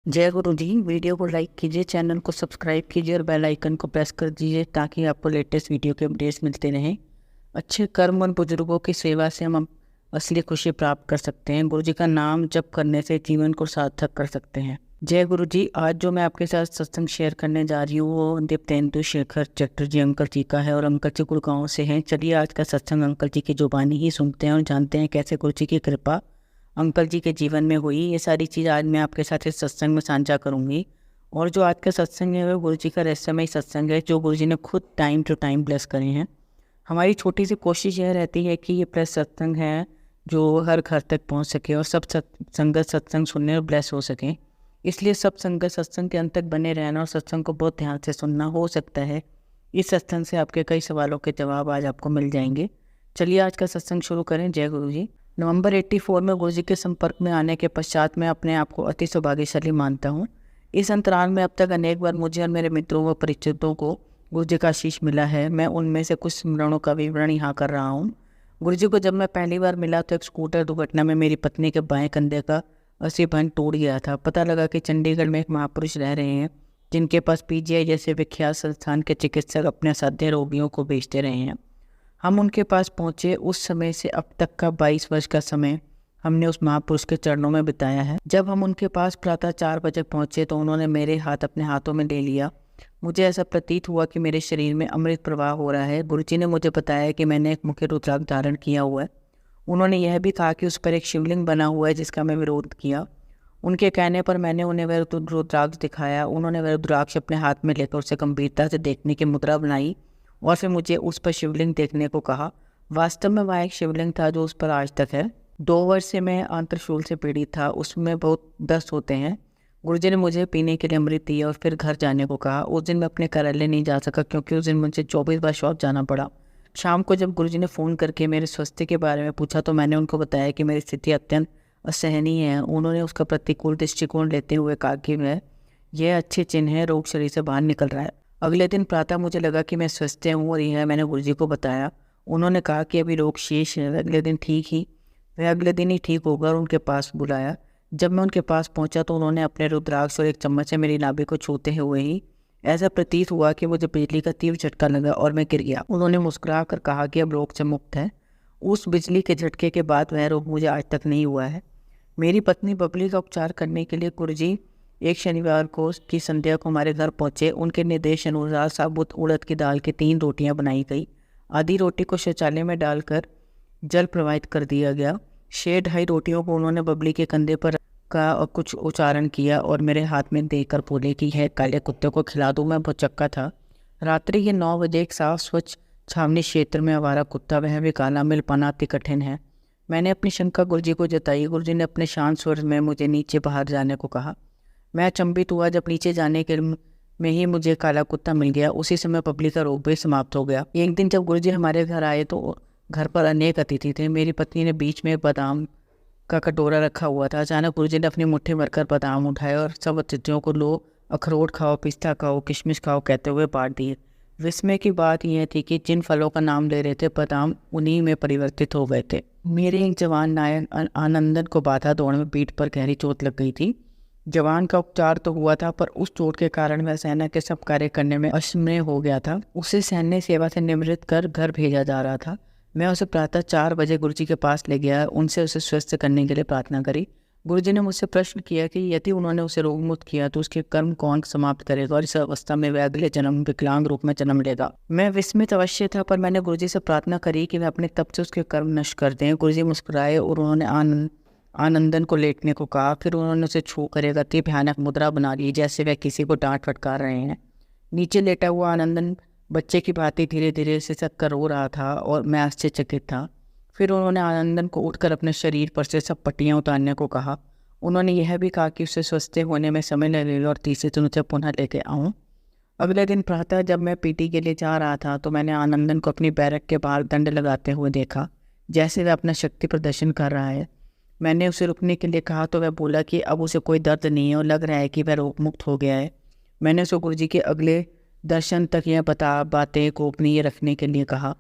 जय गुरु जी। वीडियो को लाइक कीजिए, चैनल को सब्सक्राइब कीजिए और बेल आइकन को प्रेस कर दीजिए ताकि आपको लेटेस्ट वीडियो के अपडेट्स मिलते रहें। अच्छे कर्म और बुजुर्गों की सेवा से हम असली खुशी प्राप्त कर सकते हैं। गुरु जी का नाम जप करने से जीवन को सार्थक कर सकते हैं। जय गुरु जी। आज जो मैं आपके साथ सत्संग शेयर करने जा रही हूँ वो दीप्तेंदु शेखर चटर्जी अंकल जी का है और अंकल जी गुड़गांव से हैं। चलिए आज का सत्संग अंकल जी की जुबानी ही सुनते हैं और जानते हैं कैसे गुरु जी की कृपा अंकल जी के जीवन में हुई। ये सारी चीज़ आज मैं आपके साथ इस सत्संग में साझा करूंगी। और जो आज का सत्संग है वो गुरु जी का रहस्यमय सत्संग है जो गुरु जी ने खुद टाइम टू टाइम ब्लेस करे हैं। हमारी छोटी सी कोशिश यह रहती है कि ये प्रेस सत्संग है जो हर घर तक पहुंच सके और सब संगत सत्संग सुनने और ब्लेस हो सके। इसलिए सब संगत सत्संग के अंत तक बने रहना और सत्संग को बहुत ध्यान से सुनना। हो सकता है इस सत्संग से आपके कई सवालों के जवाब आज आपको मिल जाएंगे। चलिए आज का सत्संग शुरू करें। जय गुरु जी। नवंबर 84 में गुरु जी के संपर्क में आने के पश्चात मैं अपने आप को अति सौभाग्यशाली मानता हूँ। इस अंतराल में अब तक अनेक बार मुझे और मेरे मित्रों व परिचितों को गुरु जी का आशीष मिला है। मैं उनमें से कुछ स्मरणों का विवरण यहाँ कर रहा हूँ। गुरु जी को जब मैं पहली बार मिला तो एक स्कूटर दुर्घटना में मेरी पत्नी के बाएं कंधे का अस्सी बंध टूट गया था। पता लगा कि चंडीगढ़ में एक महापुरुष रह रहे हैं जिनके पास पीजीआई जैसे विख्यात संस्थान के चिकित्सक अपने असाध्य रोगियों को भेजते रहे हैं। हम उनके पास पहुंचे। उस समय से अब तक का 22 वर्ष का समय हमने उस महापुरुष के चरणों में बिताया है। जब हम उनके पास प्रातः 4 बजे पहुंचे तो उन्होंने मेरे हाथ अपने हाथों में ले लिया। मुझे ऐसा प्रतीत हुआ कि मेरे शरीर में अमृत प्रवाह हो रहा है। गुरुजी ने मुझे बताया कि मैंने एक मुख्य रुद्राक्ष धारण किया हुआ है। उन्होंने यह भी कहा कि उस पर एक शिवलिंग बना हुआ है जिसका मैं विरोध किया। उनके कहने पर मैंने उन्हें वह रुद्राक्ष दिखाया। उन्होंने वह रुद्राक्ष अपने हाथ में लेकर उसे गंभीरता से देखने की मुद्रा बनाई और फिर मुझे उस पर शिवलिंग देखने को कहा। वास्तव में वह एक शिवलिंग था जो उस पर आज तक है। 2 वर्ष से मैं आंत्रशूल से पीड़ित था। उसमें बहुत दस्त होते हैं। गुरुजी ने मुझे पीने के लिए अमृत दिया और फिर घर जाने को कहा। उस दिन मैं अपने कार्यालय नहीं जा सका क्योंकि उस दिन मुझे 24 बार शॉप जाना पड़ा। शाम को जब गुरुजी ने फ़ोन करके मेरे स्वास्थ्य के बारे में पूछा तो मैंने उनको बताया कि मेरी स्थिति अत्यंत असहनीय है। उन्होंने उसका प्रतिकूल दृष्टिकोण लेते हुए कहा कि यह अच्छे चिन्ह है, रोग शरीर से बाहर निकल रहा है। अगले दिन प्रातः मुझे लगा कि मैं स्वस्थ हूँ और यह मैंने गुरुजी को बताया। उन्होंने कहा कि अभी रोग शेष है, अगले दिन ही ठीक होगा और उनके पास बुलाया। जब मैं उनके पास पहुंचा तो उन्होंने अपने रुद्राक्ष और एक चम्मच से मेरी नाभि को छूते हुए ही ऐसा प्रतीत हुआ कि मुझे बिजली का तीव्र झटका लगा और मैं गिर गया। उन्होंने मुस्कुरा कर कहा कि अब रोग से मुक्त है। उस बिजली के झटके के बाद वह रोग मुझे आज तक नहीं हुआ है। मेरी पत्नी बबली का उपचार करने के लिए गुरुजी एक शनिवार को की संध्या को हमारे घर पहुंचे। उनके निर्देश अनुसार साबुत उड़द की दाल की 3 रोटियां बनाई गई। आधी रोटी को शौचालय में डालकर जल प्रवाहित कर दिया गया। 6-2.5 रोटियों को उन्होंने बबली के कंधे पर रखा और कुछ उच्चारण किया और मेरे हाथ में देकर बोले कि यह काले कुत्ते को खिला दूँ। मैं बहुत चक्का था। रात्रि के 9 बजे एक साफ स्वच्छ छावनी क्षेत्र में आवारा कुत्ता, वह भी काला, मिल पाना अति कठिन है। मैंने अपनी शंका गुरुजी को जताई। गुरुजी ने अपने शांत स्वर में मुझे नीचे बाहर जाने को कहा। मैं अचंभित हुआ जब नीचे जाने के में ही मुझे काला कुत्ता मिल गया। उसी समय बबली का रोग भी समाप्त हो गया। एक दिन जब गुरुजी हमारे घर आए तो घर पर अनेक अतिथि थे। मेरी पत्नी ने बीच में बादाम का कटोरा रखा हुआ था। अचानक गुरुजी ने अपनी मुट्ठी भरकर बादाम उठाए और सब अतिथियों को लो अखरोट खाओ, पिस्ता खाओ, किशमिश खाओ कहते हुए बांट दिए। विस्मय की बात यह थी कि जिन फलों का नाम ले रहे थे बादाम उन्हीं में परिवर्तित हो गए थे। मेरे एक जवान नायक आनंदन को बाधा दौड़ में पीठ पर गहरी चोट लग गई थी। जवान का उपचार तो हुआ था पर उस चोट के कारण वह सेना के सब कार्य करने में अक्षम हो गया था। उसे सैन्य सेवा से निवृत्त कर घर भेजा जा रहा था। मैं उसे प्रातः 4 बजे गुरुजी के पास ले गया। उनसे उसे स्वस्थ करने के लिए प्रार्थना करी। गुरुजी ने मुझसे प्रश्न किया कि यदि उन्होंने उसे रोग मुक्त किया तो उसके कर्म कौन समाप्त करेगा और इस अवस्था में वह अगले जन्म विकलांग रूप में जन्म लेगा। मैं विस्मित अवश्य था पर मैंने गुरुजी से प्रार्थना करी कि वह अपने तप से उसके कर्म नष्ट कर दें। गुरुजी मुस्कुराए और उन्होंने आनंदन को लेटने को कहा। फिर उन्होंने उसे छू कर एक अति भयानक मुद्रा बना ली जैसे वह किसी को डांट फटकार रहे हैं। नीचे लेटा हुआ आनंदन बच्चे की भांति धीरे धीरे सिसक कर रो रहा था और मैं आश्चर्यचकित था। फिर उन्होंने आनंदन को उठकर अपने शरीर पर से सब पट्टियाँ उतारने को कहा। उन्होंने यह भी कहा कि उसे स्वस्थ होने में समय लगेगा और तीसरे दिन उसे पुनः लेके आऊँ। अगले दिन प्रातः जब मैं पीटी के लिए जा रहा था तो मैंने आनंदन को अपनी बैरक के बाहर दंड लगाते हुए देखा जैसे वह अपना शक्ति प्रदर्शन कर रहा है। मैंने उसे रुकने के लिए कहा तो वह बोला कि अब उसे कोई दर्द नहीं है और लग रहा है कि वह रोग मुक्त हो गया है। मैंने उसे गुरुजी के अगले दर्शन तक यह बातें गोपनीय रखने के लिए कहा।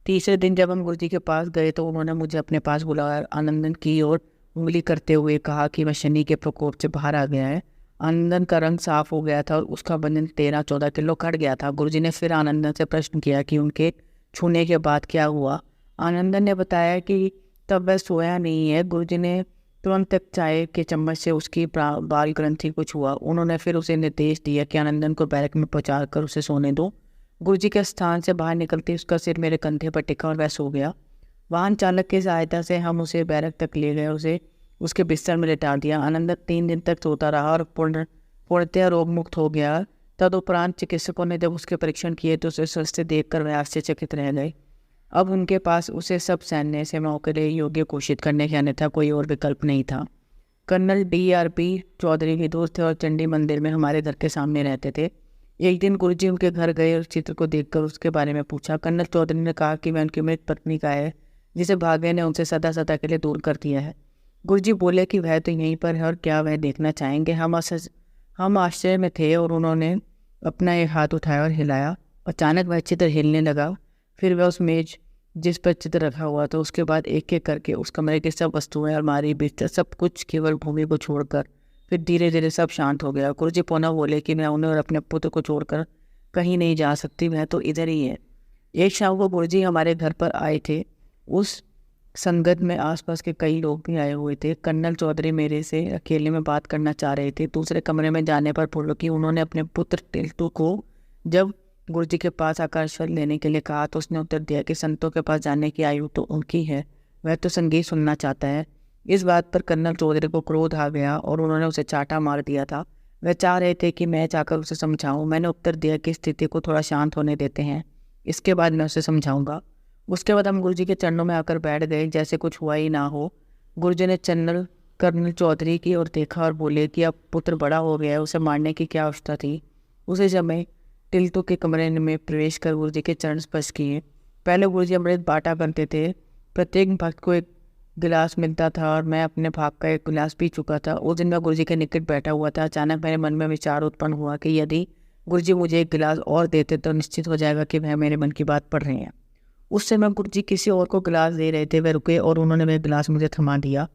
तीसरे दिन जब हम गुरुजी के पास गए तो उन्होंने मुझे अपने पास बुलाया। आनंदन की ओर उंगली करते हुए कहा कि वह शनि के प्रकोप से बाहर आ गया है। आनंदन का रंग साफ हो गया था और उसका वजन 13-14 किलो घट गया था। गुरुजी ने फिर आनंदन से प्रश्न किया कि उनके छूने के बाद क्या हुआ। आनंदन ने बताया कि तब वह सोया नहीं है। गुरुजी ने तुरंत एक चाय के चम्मच से उसकी बाल ग्रंथि को छुआ। उन्होंने फिर उसे निर्देश दिया कि आनंदन को बैरक में पहुँचा कर उसे सोने दो। गुरुजी के स्थान से बाहर निकलते उसका सिर मेरे कंधे पर टिका और वह सो गया। वाहन चालक की सहायता से हम उसे बैरक तक ले गए, उसे उसके बिस्तर में लिटा दिया। आनंदन 3 दिन तक सोता रहा और पूर्णतः रोग मुक्त हो गया। तदुपरांत चिकित्सकों ने जब उसके परीक्षण किए तो उसे स्वस्थ देखकर वह आश्चर्यचकित रह गए। अब उनके पास उसे सब सैन्य सेवाओं के लिए योग्य घोषित करने के अन्यथा कोई और विकल्प नहीं था। कर्नल DRP चौधरी के दोस्त थे और चंडी मंदिर में हमारे घर के सामने रहते थे। एक दिन गुरुजी उनके घर गए और चित्र को देखकर उसके बारे में पूछा। कर्नल चौधरी ने कहा कि वह उनकी मृत पत्नी का है, जिसे भाग्य ने उनसे सदा सदा के लिए दूर कर दिया है। गुरुजी बोले कि वह तो यहीं पर है और क्या वह देखना चाहेंगे। हम आश्चर्य में थे और उन्होंने अपना एक हाथ उठाया और हिलाया। अचानक वह चित्र हिलने लगा। फिर वह उस मेज जिस पर चित्र रखा हुआ था उसके बाद एक एक करके उस कमरे की सब वस्तुएं, अलमारी, बिस्तर, सब कुछ केवल भूमि को छोड़कर फिर धीरे धीरे सब शांत हो गया। गुरुजी पुनः बोले कि मैं उन्हें और अपने पुत्र को छोड़कर कहीं नहीं जा सकती, वह तो इधर ही है। एक शाम को गुरुजी हमारे घर पर आए थे। उस संगत में आसपास के कई लोग भी आए हुए थे। कर्नल चौधरी मेरे से अकेले में बात करना चाह रहे थे। दूसरे कमरे में जाने पर बोलो कि उन्होंने अपने पुत्र टिल्टू को जब गुरुजी के पास आकर आशीर्वाद लेने के लिए कहा तो उसने उत्तर दिया कि संतों के पास जाने की आयु तो उनकी है, वह तो संगीत सुनना चाहता है। इस बात पर कर्नल चौधरी को क्रोध आ गया और उन्होंने उसे चाटा मार दिया था। वह चाह रहे थे कि मैं जाकर उसे समझाऊं। मैंने उत्तर दिया कि स्थिति को थोड़ा शांत होने देते हैं, इसके बाद मैं उसे समझाऊंगा। उसके बाद हम गुरुजी के चरणों में आकर बैठ गए जैसे कुछ हुआ ही ना हो। गुरुजी ने कर्नल चौधरी की ओर देखा और बोले कि अब पुत्र बड़ा हो गया है, उसे मारने की क्या आवश्यकता थी। उसे समय टिल्टू के कमरे में प्रवेश कर गुरुजी के चरण स्पर्श किए। पहले गुरुजी अमृत बांटा करते थे। प्रत्येक भक्त को एक गिलास मिलता था और मैं अपने भाग का एक गिलास पी चुका था। उस दिन मैं गुरुजी के निकट बैठा हुआ था। अचानक मेरे मन में विचार उत्पन्न हुआ कि यदि गुरुजी मुझे एक गिलास और देते तो निश्चित हो जाएगा कि वह मेरे मन की बात पढ़ रहे हैं। उस समय गुरुजी किसी और को गिलास दे रहे थे। वह रुके और उन्होंने वह गिलास मुझे थमा दिया।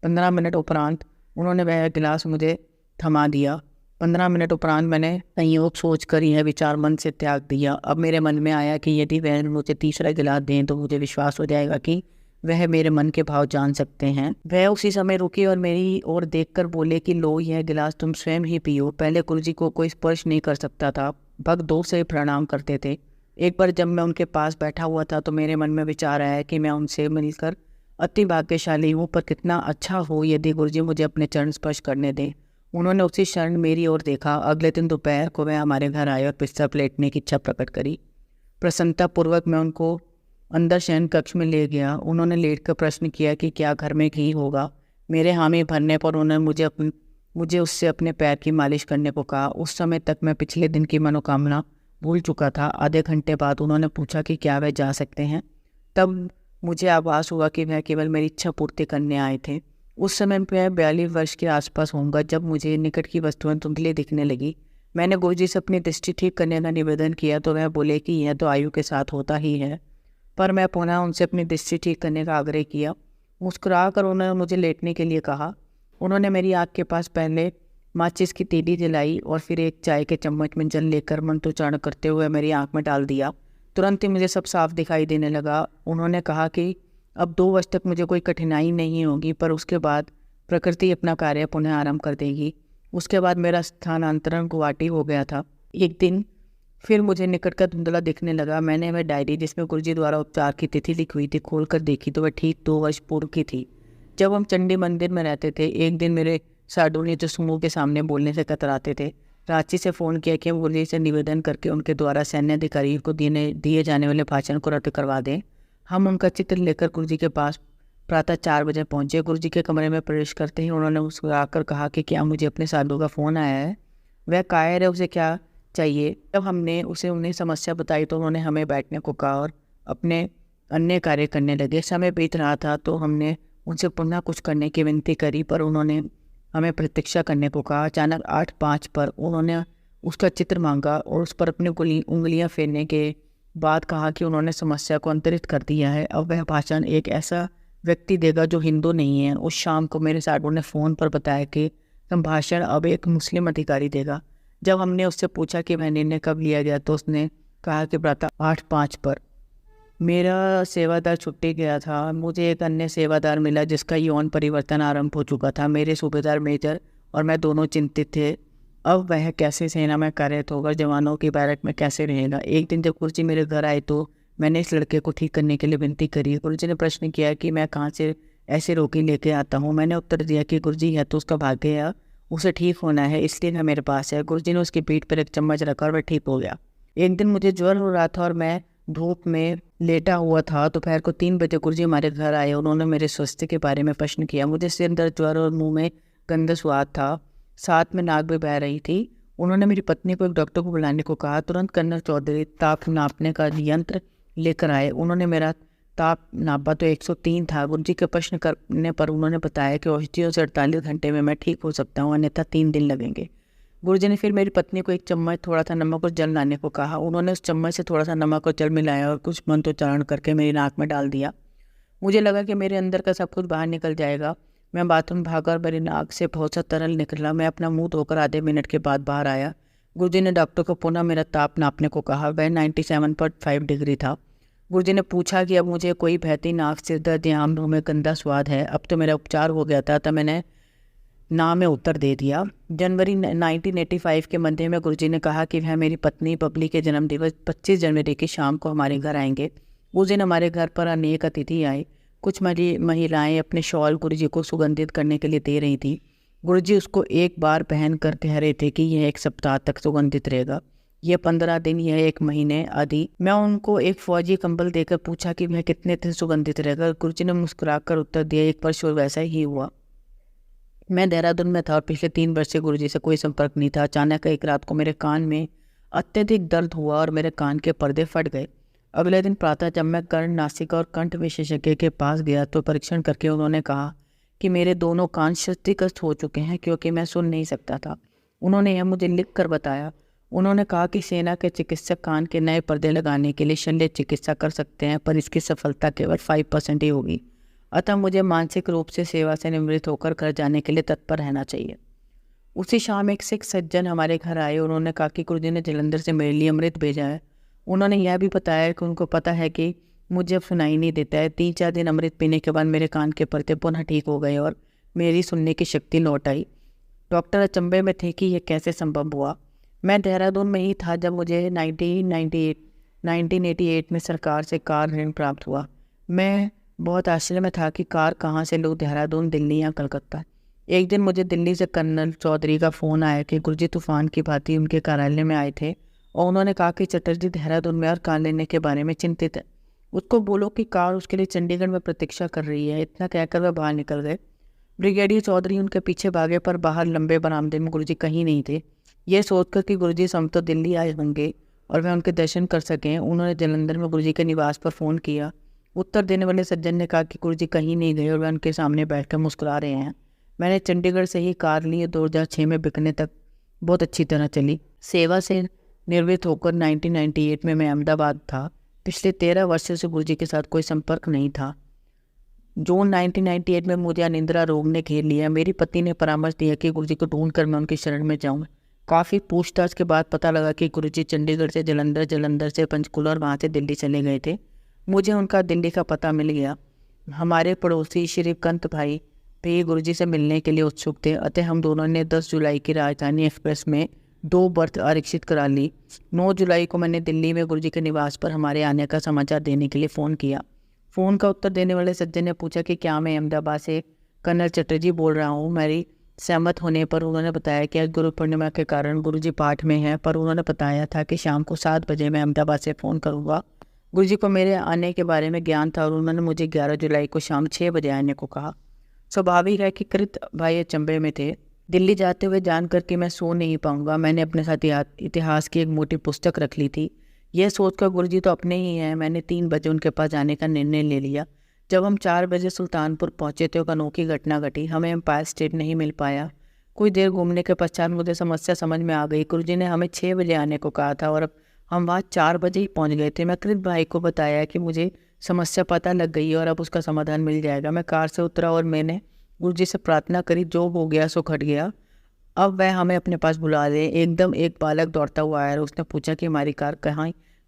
15 मिनट उपरांत उन्होंने वह गिलास मुझे थमा दिया। 15 मिनट उपरांत मैंने संयोग सोचकर यह विचार मन से त्याग दिया। अब मेरे मन में आया कि यदि वह मुझे तीसरा गिलास दें तो मुझे विश्वास हो जाएगा कि वह मेरे मन के भाव जान सकते हैं। वह उसी समय रुके और मेरी ओर देखकर बोले कि लो, यह गिलास तुम स्वयं ही पियो। पहले गुरुजी को कोई स्पर्श नहीं कर सकता था। भक्त 2 से प्रणाम करते थे। एक बार जब मैं उनके पास बैठा हुआ था तो मेरे मन में विचार आया कि मैं उनसे मिलकर अति भाग्यशाली हूँ, पर कितना अच्छा हो यदि गुरुजी मुझे अपने चरण स्पर्श करने दें। उन्होंने उसी क्षण मेरी ओर देखा। अगले दिन दोपहर को वह हमारे घर आए और बिस्तर पलेटने की इच्छा प्रकट करी। प्रसन्नतापूर्वक मैं उनको अंदर शयन कक्ष में ले गया। उन्होंने लेटकर प्रश्न किया कि क्या घर में घी होगा। मेरे हामी भरने पर उन्होंने मुझे उससे अपने पैर की मालिश करने को कहा। उस समय तक मैं पिछले दिन की मनोकामना भूल चुका था। आधे घंटे बाद उन्होंने पूछा कि क्या वह जा सकते हैं। तब मुझे आभास हुआ कि वह केवल मेरी इच्छा पूर्ति करने आए थे। उस समय मैं 42 वर्ष के आसपास होऊंगा जब मुझे निकट की वस्तुएं धुंधली दिखने लगी। मैंने गुरुजी से अपनी दृष्टि ठीक करने का निवेदन किया तो वह बोले कि यह तो आयु के साथ होता ही है, पर मैं पुनः उनसे अपनी दृष्टि ठीक करने का आग्रह किया। मुस्कुरा कर उन्होंने मुझे लेटने के लिए कहा। उन्होंने मेरी आँख के पास पहले माचिस की तीली जलाई और फिर एक चाय के चम्मच में जल लेकर मंत्रोच्चारण करते हुए मेरी आँख में डाल दिया। तुरंत ही मुझे सब साफ दिखाई देने लगा। उन्होंने कहा कि अब 2 वर्ष तक मुझे कोई कठिनाई नहीं होगी, पर उसके बाद प्रकृति अपना कार्य पुनः आरंभ कर देगी। उसके बाद मेरा स्थानांतरण गुवाहाटी हो गया था। एक दिन फिर मुझे निकट का धुंधला दिखने लगा। मैंने वह डायरी जिसमें गुरुजी द्वारा उपचार की तिथि लिखी हुई थी खोलकर देखी तो वह ठीक 2 वर्ष पूर्व की थी, जब हम चंडी मंदिर में रहते थे। एक दिन मेरे साडूनी जो समूह के सामने बोलने से कतराते थे, रांची से फ़ोन किया कि हम गुरुजी से निवेदन करके उनके द्वारा सैन्य अधिकारियों को दिए जाने वाले भाषण को रद्द करवा दें। हम उनका चित्र लेकर गुरुजी के पास प्रातः 4 बजे पहुँचे। गुरुजी के कमरे में प्रवेश करते ही उन्होंने मुस्कुराकर कहा कि क्या मुझे अपने साधु का फ़ोन आया है, वह कायर है, उसे क्या चाहिए। जब हमने उन्हें समस्या बताई तो उन्होंने हमें बैठने को कहा और अपने अन्य कार्य करने लगे। समय बीत रहा था तो हमने उनसे पुनः कुछ करने की विनती करी, पर उन्होंने हमें प्रतीक्षा करने को कहा। अचानक 8:05 पर उन्होंने उसका चित्र मांगा और उस पर अपनी उंगलियां फेरने के बाद कहा कि उन्होंने समस्या को अंतरित कर दिया है। अब वह भाषण एक ऐसा व्यक्ति देगा जो हिंदू नहीं है। उस शाम को मेरे साडू ने फ़ोन पर बताया कि संभाषण अब एक मुस्लिम अधिकारी देगा। जब हमने उससे पूछा कि वह निर्णय कब लिया गया तो उसने कहा कि प्रातः 8:05 पर। मेरा सेवादार छुट्टी गया था। मुझे एक अन्य सेवादार मिला जिसका यौन परिवर्तन आरंभ हो चुका था। मेरे सूबेदार मेजर और मैं दोनों चिंतित थे। अब वह कैसे सेना में कार्यरत होगा, जवानों की बैरक में कैसे रहेगा। एक दिन जब गुरुजी मेरे घर आए तो मैंने इस लड़के को ठीक करने के लिए विनती करी। गुरुजी ने प्रश्न किया कि मैं कहाँ से ऐसे रोगी लेके आता हूँ। मैंने उत्तर दिया कि गुरुजी यह तो उसका भाग्य है, उसे ठीक होना है, इसलिए वह मेरे पास है। गुरुजी ने उसकी पीठ पर एक चम्मच रखा और वह ठीक हो गया। एक दिन मुझे ज्वर हो रहा था और मैं धूप में लेटा हुआ था। दोपहर को 3 बजे गुरुजी हमारे घर आए। उन्होंने मेरे स्वास्थ्य के बारे में प्रश्न किया। मुझे सिर दर्द, ज्वर और मुंह में गंदा स्वाद था, साथ में नाक भी बह रही थी। उन्होंने मेरी पत्नी को एक डॉक्टर को बुलाने को कहा। तुरंत कर्नल चौधरी ताप नापने का यंत्र लेकर आए। उन्होंने मेरा ताप नापा तो 103 था। गुरुजी के प्रश्न करने पर उन्होंने बताया कि औषधियों से 48 घंटे में मैं ठीक हो सकता हूँ, अन्यथा 3 दिन लगेंगे। गुरुजी ने फिर मेरी पत्नी को एक चम्मच थोड़ा सा नमक और जल लाने को कहा। उन्होंने उस चम्मच से थोड़ा सा नमक और जल मिलाया और कुछ मंत्रोच्चारण करके मेरी नाक में डाल दिया। मुझे लगा कि मेरे अंदर का सब कुछ बाहर निकल जाएगा। मैं बाथरूम भागा और मेरी नाक से बहुत सा तरल निकला। मैं अपना मुंह धोकर आधे मिनट के बाद बाहर आया। गुरुजी ने डॉक्टर को पुनः मेरा ताप नापने को कहा। वह 97.5 डिग्री था। गुरुजी ने पूछा कि अब मुझे कोई बहती नाक, सिर दर्द या मुंह में गंदा स्वाद है। अब तो मेरा उपचार हो गया था, तब मैंने ना में उत्तर दे दिया। जनवरी 1985 के मध्य में गुरुजी ने कहा कि वह मेरी पत्नी बबली के जन्मदिवस 25 जनवरी की शाम को हमारे घर आएंगे। उस दिन हमारे घर पर अनेक अतिथि आए। कुछ महिलाएं अपने शॉल गुरुजी को सुगंधित करने के लिए दे रही थी। गुरुजी उसको एक बार पहन कर कह रहे थे कि यह 1 सप्ताह तक सुगंधित रहेगा, यह 15 दिन, यह 1 महीने आदि। मैं उनको एक फौजी कंबल देकर पूछा कि वह कितने दिन सुगंधित रहेगा। गुरुजी ने मुस्कुराकर उत्तर दिया, 1 वर्ष और वैसा ही हुआ। मैं देहरादून में था और पिछले 3 वर्ष से गुरुजी से कोई संपर्क नहीं था। अचानक एक रात को मेरे कान में अत्यधिक दर्द हुआ और मेरे कान के पर्दे फट गए। अगले दिन प्रातः जब मैं कर्ण, नासिका और कंठ विशेषज्ञ के पास गया तो परीक्षण करके उन्होंने कहा कि मेरे दोनों कान क्षतिग्रस्त हो चुके हैं, क्योंकि मैं सुन नहीं सकता था। उन्होंने यह मुझे लिख कर बताया। उन्होंने कहा कि सेना के चिकित्सक कान के नए पर्दे लगाने के लिए शल्य चिकित्सा कर सकते हैं, पर इसकी सफलता केवल 5% ही होगी। अतः मुझे मानसिक रूप से सेवा से निवृत्त होकर घर जाने के लिए तत्पर रहना चाहिए। उसी शाम एक सिख सज्जन हमारे घर आए। उन्होंने कहा कि गुरुजी ने जलंधर से मेरे लिए अमृत भेजा है। उन्होंने यह भी बताया कि उनको पता है कि मुझे अब सुनाई नहीं देता है। 3-4 दिन अमृत पीने के बाद मेरे कान के पर्दे पुनः ठीक हो गए और मेरी सुनने की शक्ति लौट आई। डॉक्टर अचंभे में थे कि यह कैसे संभव हुआ। मैं देहरादून में ही था जब मुझे 1988 में सरकार से कार ऋण प्राप्त हुआ। मैं बहुत आश्चर्य में था कि कार कहाँ से लूँ, देहरादून, दिल्ली या कलकत्ता। एक दिन मुझे दिल्ली से कर्नल चौधरी का फ़ोन आया कि गुरुजी तूफान की भांति उनके कार्यालय में आए थे और उन्होंने कहा कि चटर्जी देहरादून में और कार लेने के बारे में चिंतित है। उसको बोलो कि कार उसके लिए चंडीगढ़ में प्रतीक्षा कर रही है। इतना कहकर वह बाहर निकल गए। ब्रिगेडियर चौधरी उनके पीछे भागे, पर बाहर लंबे बरामदे में गुरुजी कहीं नहीं थे। यह सोचकर कि गुरुजी समतो दिल्ली आए होंगे और वह उनके दर्शन कर सकें, उन्होंने जलंधर में गुरुजी के निवास पर फ़ोन किया। उत्तर देने वाले सज्जन ने कहा कि गुरुजी कहीं नहीं गए और वह उनके सामने बैठकर मुस्कुरा रहे हैं। मैंने चंडीगढ़ से ही कार ली। 2006 में बिकने तक बहुत अच्छी तरह चली। सेवा से निवृत्त होकर 1998 में मैं अहमदाबाद था। पिछले 13 वर्षों से गुरुजी के साथ कोई संपर्क नहीं था। जून 1998 में मुझे अनिद्रा रोग ने घेर लिया। मेरी पत्नी ने परामर्श दिया कि गुरुजी को ढूंढकर मैं उनकी शरण में जाऊँ। काफ़ी पूछताछ के बाद पता लगा कि गुरुजी चंडीगढ़ से जलंधर, जलंधर से पंचकुला और वहाँ से दिल्ली चले गए थे। मुझे उनका दिल्ली का पता मिल गया। हमारे पड़ोसी श्रीकांत भाई भी गुरुजी से मिलने के लिए उत्सुक थे। अतः हम दोनों ने 10 जुलाई की राजधानी एक्सप्रेस में 2 बर्थ आरक्षित करा ली। 9 जुलाई को मैंने दिल्ली में गुरुजी के निवास पर हमारे आने का समाचार देने के लिए फ़ोन किया। फ़ोन का उत्तर देने वाले सज्जन ने पूछा कि क्या मैं अहमदाबाद से कर्नल चटर्जी बोल रहा हूँ। मेरी सहमत होने पर उन्होंने बताया कि आज गुरु पूर्णिमा के कारण गुरुजी पाठ में हैं, पर उन्होंने बताया था कि शाम को 7 बजे मैं अहमदाबाद से फ़ोन करूँगा। गुरुजी को मेरे आने के बारे में ज्ञान था और उन्होंने मुझे 11 जुलाई को शाम 6 बजे आने को कहा। स्वाभाविक है कि कृत भाई अचंभे में थे। दिल्ली जाते हुए जानकर कि मैं सो नहीं पाऊंगा, मैंने अपने साथ इतिहास की एक मोटी पुस्तक रख ली थी। यह सोचकर गुरुजी तो अपने ही हैं, मैंने 3 बजे उनके पास जाने का निर्णय ले लिया। जब हम 4 बजे सुल्तानपुर पहुंचे तो एक अनोखी घटना घटी। हमें एम्पायर स्टेट नहीं मिल पाया। कुछ देर घूमने के पश्चात मुझे समस्या समझ में आ गई। गुरुजी ने हमें 6 बजे आने को कहा था और अब हम वहाँ 4 बजे ही पहुँच गए थे। मैं कृत भाई को बताया कि मुझे समस्या पता लग गई और अब उसका समाधान मिल जाएगा। मैं कार से उतरा और मैंने गुरुजी से प्रार्थना करी, जो हो गया सो घट गया। अब वह हमें अपने पास बुला ले। एकदम एक बालक दौड़ता हुआ आया और उसने पूछा कि हमारी कार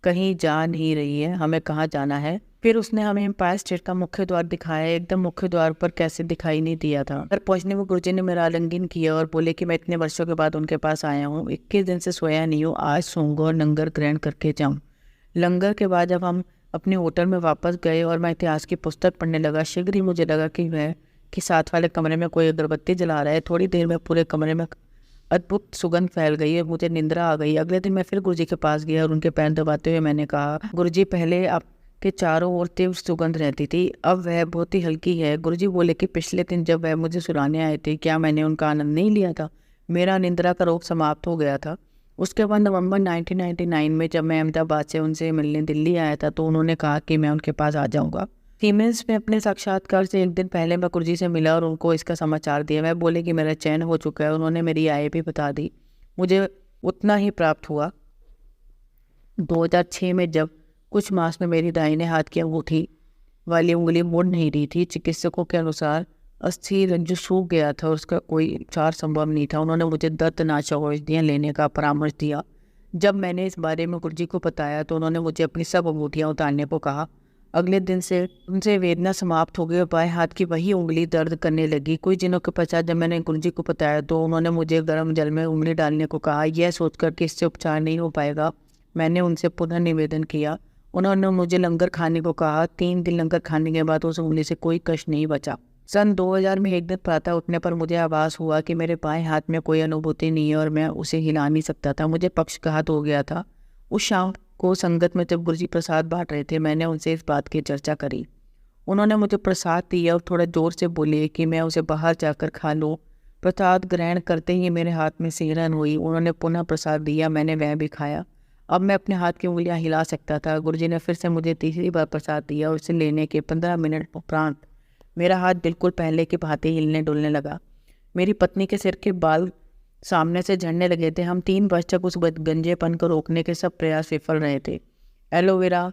कहीं जा नहीं रही है, हमें कहाँ जाना है। फिर उसने हमें एम्पायर स्टेट का मुख्य द्वार दिखाया। एकदम मुख्य द्वार पर कैसे दिखाई नहीं दिया था। घर पहुंचने में गुरुजी ने मेरा आलिंगन किया और बोले कि मैं इतने वर्षों के बाद उनके पास आया हूँ, 21 दिन से सोया नहीं हूँ, आज सोऊंगा और लंगर ग्रहण करके जाऊँ। लंगर के बाद जब हम अपने होटल में वापस गए और मैं इतिहास की पुस्तक पढ़ने लगा, शीघ्र ही मुझे लगा कि साथ वाले कमरे में कोई अगरबत्ती जला रहा है। थोड़ी देर में पूरे कमरे में अद्भुत सुगंध फैल गई है, मुझे निंद्रा आ गई। अगले दिन मैं फिर गुरुजी के पास गया और उनके पैर दबाते हुए मैंने कहा, गुरुजी पहले आपके चारों ओर तीव्र सुगंध रहती थी, अब वह बहुत ही हल्की है। गुरुजी बोले कि पिछले दिन जब वह मुझे सुलाने आए थे, क्या मैंने उनका आनंद नहीं लिया था? मेरा निंद्रा का रोग समाप्त हो गया था। उसके बाद नवंबर 1999 में जब मैं अहमदाबाद से उनसे मिलने दिल्ली आया था तो उन्होंने कहा कि मैं उनके पास आ जाऊंगा। सीमेंस में अपने साक्षात्कार से एक दिन पहले मैं गुरुजी से मिला और उनको इसका समाचार दिया। मैं बोले कि मेरा चयन हो चुका है। उन्होंने मेरी आय भी बता दी। मुझे उतना ही प्राप्त हुआ। 2006 में जब कुछ मास में मेरी दाहिने हाथ की अंगूठी वाली उंगली मुड़ नहीं रही थी, चिकित्सकों के अनुसार अस्थि रज्जु सूख गया था और उसका कोई उपचार संभव नहीं था। उन्होंने मुझे दर्दनाशक औषधियाँ लेने का परामर्श दिया। जब मैंने इस बारे में गुरुजी को बताया तो उन्होंने मुझे अपनी सब अंगूठियाँ उतारने को कहा। अगले दिन से उनसे वेदना समाप्त हो गई और बाएं हाथ की वही उंगली दर्द करने लगी। कुछ दिनों के पश्चात जब मैंने गुरुजी को बताया तो उन्होंने मुझे गर्म जल में उंगली डालने को कहा। यह सोचकर कि इससे उपचार नहीं हो पाएगा, मैंने उनसे पुनः निवेदन किया। उन्होंने मुझे लंगर खाने को कहा। 3 दिन लंगर खाने के बाद उस उंगली से कोई कष्ट नहीं बचा। सन 2000 में एक दिन प्रातः उठने पर मुझे आभास हुआ कि मेरे बाएं हाथ में कोई अनुभूति नहीं है और मैं उसे हिला नहीं सकता था। मुझे पक्षघात हो गया था। उस शाम को संगत में जब गुरुजी प्रसाद बांट रहे थे, मैंने उनसे इस बात की चर्चा करी। उन्होंने मुझे प्रसाद दिया और थोड़ा जोर से बोले कि मैं उसे बाहर जाकर खा लूँ। प्रसाद ग्रहण करते ही मेरे हाथ में सिहरन हुई। उन्होंने पुनः प्रसाद दिया, मैंने वह भी खाया। अब मैं अपने हाथ की उंगलियां हिला सकता था। गुरुजी ने फिर से मुझे तीसरी बार प्रसाद दिया और उसे लेने के 15 मिनट उपरांत मेरा हाथ बिल्कुल पहले की भांति हिलने डुलने लगा। मेरी पत्नी के सिर के बाल सामने से झड़ने लगे थे। हम 3 वर्ष तक उस गंजेपन को रोकने के सब प्रयास विफल रहे थे। Aloe vera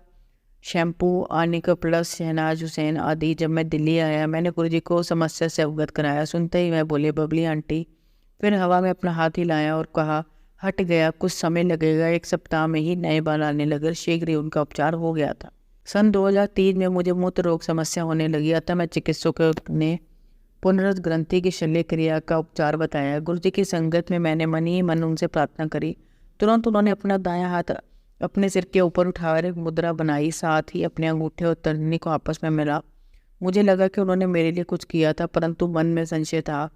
shampoo, Anika plus, Shahnaz Husain आदि। जब मैं दिल्ली आया मैंने गुरुजी को समस्या से अवगत कराया। सुनते ही मैं बोले, बबली आंटी। फिर हवा में अपना हाथ हिलाया और कहा, हट गया, कुछ समय लगेगा, 1 सप्ताह में ही नए बाल आने लगे। शीघ्र ही उनका उपचार हो गया था। सन 2003 में मुझे मूत्र रोग समस्या होने लगी, अतः मैं चिकित्सकों ने पुनरुत ग्रंथि की शल्य क्रिया का उपचार बताया। गुरुजी की संगत में मैंने मन ही मन उनसे प्रार्थना करी। तुरंत उन्होंने अपना दायां हाथ अपने सिर के ऊपर उठाकर एक मुद्रा बनाई, साथ ही अपने अंगूठे और तर्जनी को आपस में मिला। मुझे लगा कि उन्होंने मेरे लिए कुछ किया था, परंतु मन में संशय था।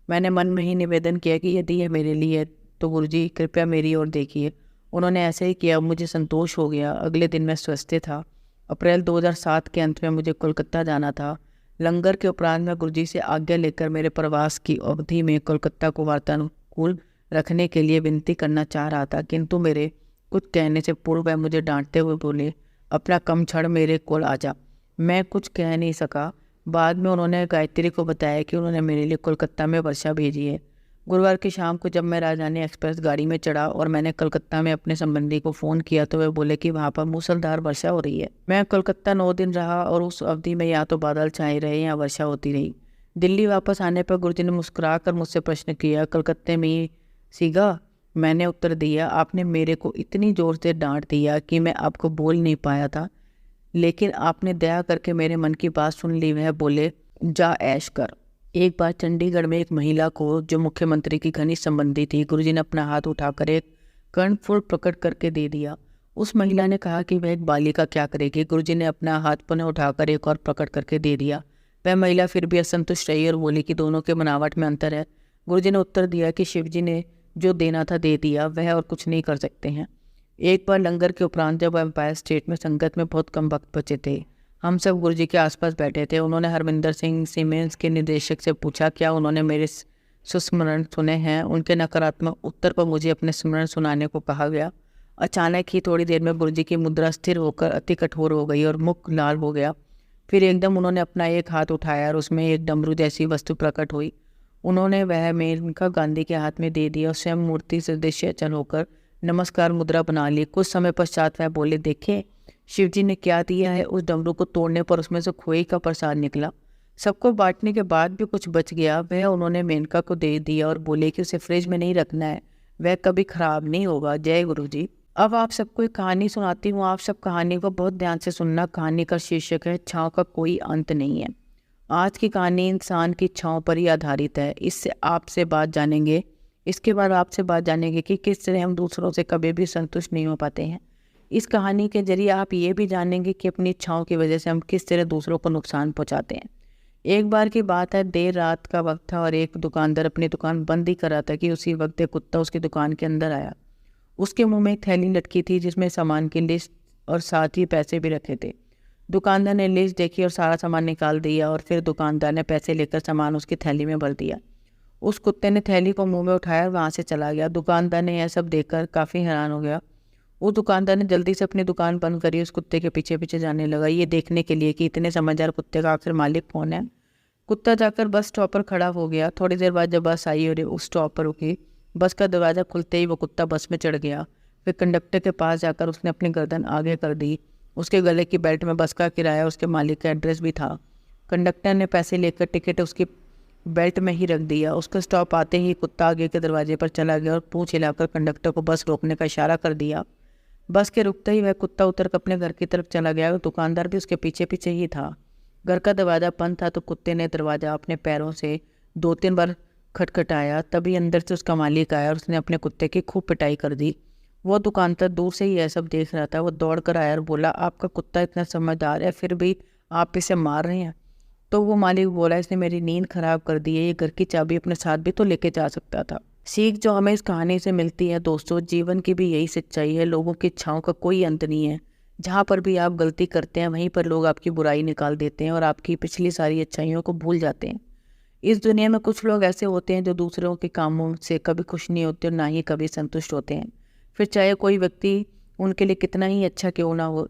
मैंने मन में ही निवेदन किया कि यदि यह मेरे लिए है तो गुरुजी कृपया मेरी ओर देखिए। उन्होंने ऐसे ही किया। मुझे संतोष हो गया। अगले दिन मैं स्वस्थ था। अप्रैल 2007 के अंत में मुझे कोलकाता जाना था। लंगर के उपरांत मैं गुरुजी से आज्ञा लेकर मेरे प्रवास की अवधि में कोलकाता को वातानुकूल रखने के लिए विनती करना चाह रहा था, किंतु मेरे कुछ कहने से पूर्व वह मुझे डांटते हुए बोले, अपना कम छड़ मेरे कोल आ जा। मैं कुछ कह नहीं सका। बाद में उन्होंने गायत्री को बताया कि उन्होंने मेरे लिए कोलकाता में वर्षा भेजी है। गुरुवार की शाम को जब मैं राजधानी एक्सप्रेस गाड़ी में चढ़ा और मैंने कलकत्ता में अपने संबंधी को फ़ोन किया तो वे बोले कि वहाँ पर मूसलाधार वर्षा हो रही है। मैं कलकत्ता 9 दिन रहा और उस अवधि में या तो बादल छाए रहे या वर्षा होती रही। दिल्ली वापस आने पर गुरुजी ने मुस्कुरा कर मुझसे प्रश्न किया, कलकत्ते में ही सीगा? मैंने उत्तर दिया, आपने मेरे को इतनी ज़ोर से डांट दिया कि मैं आपको बोल नहीं पाया था, लेकिन आपने दया करके मेरे मन की बात सुन ली। वह बोले, जा ऐश कर। एक बार चंडीगढ़ में एक महिला को, जो मुख्यमंत्री की घनिष्ठ संबंधी थी, गुरुजी ने अपना हाथ उठाकर एक कर्णफूल प्रकट करके दे दिया। उस महिला ने कहा कि वह एक बालिका क्या करेगी। गुरुजी ने अपना हाथ पुनः उठाकर एक और प्रकट करके दे दिया। वह महिला फिर भी असंतुष्ट रही और बोली कि दोनों के बनावट में अंतर है। गुरुजी ने उत्तर दिया कि शिवजी ने जो देना था दे दिया, वह और कुछ नहीं कर सकते हैं। एक बार लंगर के उपरांत जब एम्पायर स्टेट में संगत में बहुत कम वक्त बचे थे, हम सब गुरुजी के आसपास बैठे थे। उन्होंने हरमिंदर सिंह सीमेंस के निदेशक से पूछा, क्या उन्होंने मेरे सुस्मरण सुने हैं? उनके नकारात्मक उत्तर पर मुझे अपने स्मरण सुनाने को कहा गया। अचानक ही थोड़ी देर में गुरुजी की मुद्रा स्थिर होकर अति कठोर हो गई और मुख लाल हो गया। फिर एकदम उन्होंने अपना एक हाथ उठाया और उसमें एक डमरू जैसी वस्तु प्रकट हुई। उन्होंने वह मेनका गांधी के हाथ में दे दिया और स्वयं मूर्ति से दृश्य अचल होकर नमस्कार मुद्रा बना ली। कुछ समय पश्चात वह बोले, देखे शिवजी ने क्या दिया है। उस डमरू को तोड़ने पर उसमें से खोए का प्रसाद निकला। सबको बांटने के बाद भी कुछ बच गया, वह उन्होंने मेनका को दे दिया और बोले कि उसे फ्रिज में नहीं रखना है, वह कभी खराब नहीं होगा। जय गुरु जी। अब आप सबको एक कहानी सुनाती हूँ, आप सब कहानी को बहुत ध्यान से सुनना। कहानी का शीर्षक है छाँव का कोई अंत नहीं है। आज की कहानी इंसान की छाँव पर ही आधारित है। इसके बाद आपसे बात जानेंगे कि किस तरह हम दूसरों से कभी भी संतुष्ट नहीं हो पाते हैं। इस कहानी के जरिए आप ये भी जानेंगे कि अपनी छाँव की वजह से हम किस तरह दूसरों को नुकसान पहुँचाते हैं। एक बार की बात है, देर रात का वक्त था और एक दुकानदार अपनी दुकान बंद ही कर रहा था कि उसी वक्त एक कुत्ता उसकी दुकान के अंदर आया। उसके मुंह में एक थैली लटकी थी जिसमें सामान की लिस्ट और साथ ही पैसे भी रखे थे। दुकानदार ने लिस्ट देखी और सारा सामान निकाल दिया और फिर दुकानदार ने पैसे लेकर सामान उसकी थैली में भर दिया। उस कुत्ते ने थैली को मुंह में उठाया और वहाँ से चला गया। दुकानदार ने यह सब देखकर काफ़ी हैरान हो गया। उस दुकानदार ने जल्दी से अपनी दुकान बंद करी, उस कुत्ते के पीछे पीछे जाने लगा, ये देखने के लिए कि इतने समझदार कुत्ते का आखिर मालिक कौन है। कुत्ता जाकर बस स्टॉप पर खड़ा हो गया। थोड़ी देर बाद जब बस आई और उस स्टॉप पर रुकी, बस का दरवाज़ा खुलते ही वो कुत्ता बस में चढ़ गया। फिर कंडक्टर के पास जाकर उसने अपनी गर्दन आगे कर दी। उसके गले की बेल्ट में बस का किराया, उसके मालिक का एड्रेस भी था। कंडक्टर ने पैसे लेकर टिकट उसकी बेल्ट में ही रख दिया। उसका स्टॉप आते ही कुत्ता आगे के दरवाजे पर चला गया और पूंछ हिलाकर कंडक्टर को बस रोकने का इशारा कर दिया। बस के रुकते ही वह कुत्ता उतर कर अपने घर की तरफ चला गया और दुकानदार भी उसके पीछे पीछे ही था। घर का दरवाज़ा बंद था तो कुत्ते ने दरवाज़ा अपने पैरों से 2-3 बार खटखटाया। तभी अंदर से उसका मालिक आया और उसने अपने कुत्ते की खूब पिटाई कर दी। वो दुकानदार दूर से ही यह सब देख रहा था। वो दौड़ कर आया और बोला, आपका कुत्ता इतना समझदार है, फिर भी आप इसे मार रहे हैं। तो वो मालिक बोला, इसने मेरी नींद खराब कर दी है, ये घर की चाबी अपने साथ भी तो लेके जा सकता था। सीख जो हमें इस कहानी से मिलती है दोस्तों, जीवन की भी यही सच्चाई है। लोगों की इच्छाओं का कोई अंत नहीं है। जहाँ पर भी आप गलती करते हैं वहीं पर लोग आपकी बुराई निकाल देते हैं और आपकी पिछली सारी अच्छाइयों को भूल जाते हैं। इस दुनिया में कुछ लोग ऐसे होते हैं जो दूसरों के कामों से कभी खुश नहीं होते और ना ही कभी संतुष्ट होते हैं। फिर चाहे कोई व्यक्ति उनके लिए कितना ही अच्छा क्यों ना हो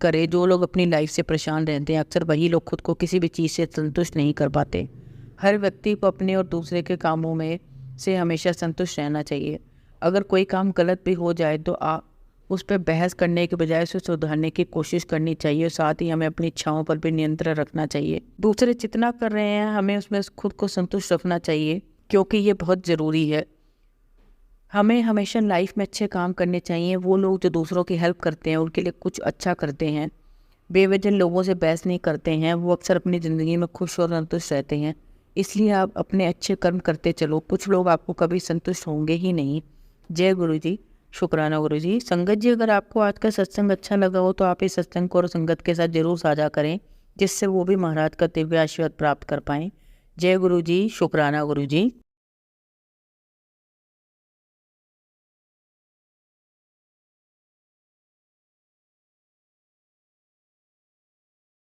करे, जो लोग अपनी लाइफ से परेशान रहते हैं अक्सर वही लोग खुद को किसी भी चीज़ से संतुष्ट नहीं कर पाते। हर व्यक्ति को अपने और दूसरे के कामों में से हमेशा संतुष्ट रहना चाहिए। अगर कोई काम गलत भी हो जाए तो आप उस पर बहस करने के बजाय उसे सुधारने की कोशिश करनी चाहिए। साथ ही हमें अपनी इच्छाओं पर भी नियंत्रण रखना चाहिए। दूसरे जितना कर रहे हैं हमें उसमें खुद को संतुष्ट रखना चाहिए, क्योंकि ये बहुत ज़रूरी है। हमें हमेशा लाइफ में अच्छे काम करने चाहिए। वो लोग जो दूसरों की हेल्प करते हैं, उनके लिए कुछ अच्छा करते हैं, बेवजह लोगों से बहस नहीं करते हैं, वो अक्सर अपनी ज़िंदगी में खुश और संतुष्ट रहते हैं। इसलिए आप अपने अच्छे कर्म करते चलो। कुछ लोग आपको कभी संतुष्ट होंगे ही नहीं। जय गुरु जी। शुक्राना गुरु जी। संगत जी, अगर आपको आज का सत्संग अच्छा लगा हो तो आप इस सत्संग को और संगत के साथ जरूर साझा करें, जिससे वो भी महाराज का दिव्य आशीर्वाद प्राप्त कर पाएँ। जय गुरु जी। शुक्राना गुरु जी।